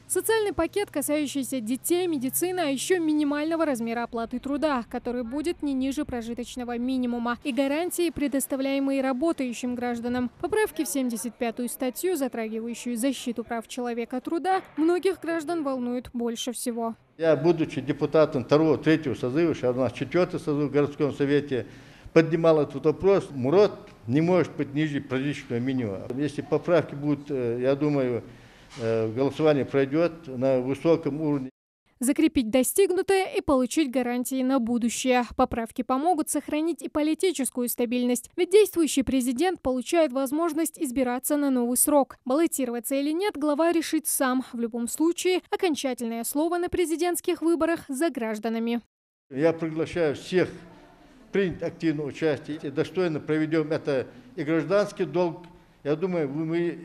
Социальный пакет, касающийся детей, медицины, а еще минимального размера оплаты труда, который будет не ниже прожиточного минимума, и гарантии, предоставляемые работающим гражданам. Поправки в 75-ю статью, затрагивающую защиту прав человека труда, многих граждан волнуют больше всего. Я, будучи депутатом 2-3 созыва, сейчас у нас 4-й созыв в городском совете, поднимал этот вопрос. МУРОТ не может быть ниже прожиточного минимума. Если поправки будут, я думаю, голосование пройдет на высоком уровне. Закрепить достигнутое и получить гарантии на будущее. Поправки помогут сохранить и политическую стабильность. Ведь действующий президент получает возможность избираться на новый срок. Баллотироваться или нет, глава решит сам. В любом случае, окончательное слово на президентских выборах за гражданами. Я приглашаю всех принять активное участие. Достойно проведем это и гражданский долг. Я думаю, мы,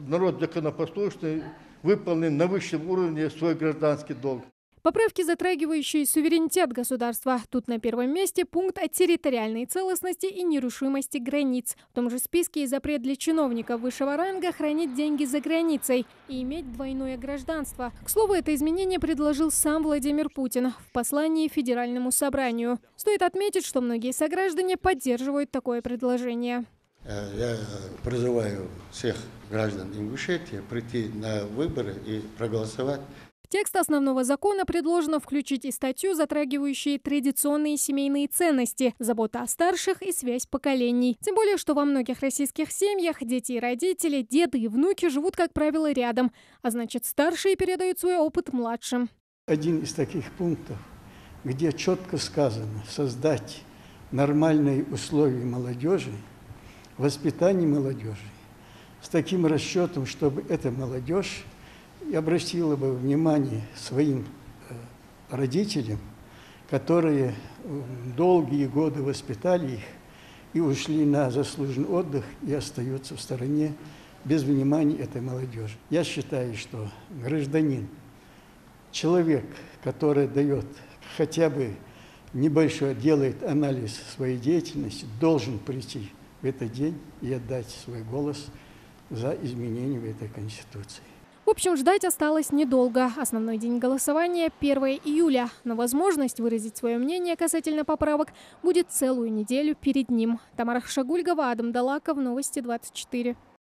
народ законопослушный, выполним на высшем уровне свой гражданский долг. Поправки, затрагивающие суверенитет государства. Тут на первом месте пункт о территориальной целостности и нерушимости границ. В том же списке и запрет для чиновников высшего ранга хранить деньги за границей и иметь двойное гражданство. К слову, это изменение предложил сам Владимир Путин в послании Федеральному собранию. Стоит отметить, что многие сограждане поддерживают такое предложение. Я призываю всех граждан Ингушетии прийти на выборы и проголосовать. В текст основного закона предложено включить и статью, затрагивающую традиционные семейные ценности, забота о старших и связь поколений. Тем более, что во многих российских семьях дети и родители, деды и внуки живут, как правило, рядом, а значит, старшие передают свой опыт младшим. Один из таких пунктов, где четко сказано создать нормальные условия молодежи, воспитание молодежи, с таким расчетом, чтобы эта молодежь и обратила бы внимание своим родителям, которые долгие годы воспитали их и ушли на заслуженный отдых и остаются в стороне без внимания этой молодежи. Я считаю, что гражданин, человек, который дает хотя бы небольшой, делает анализ своей деятельности, должен прийти в этот день и отдать свой голос за изменение в этой Конституции. В общем, ждать осталось недолго. Основной день голосования – 1 июля. Но возможность выразить свое мнение касательно поправок будет целую неделю перед ним. Тамара Хшагульгова, Адам Далаков, Новости 24.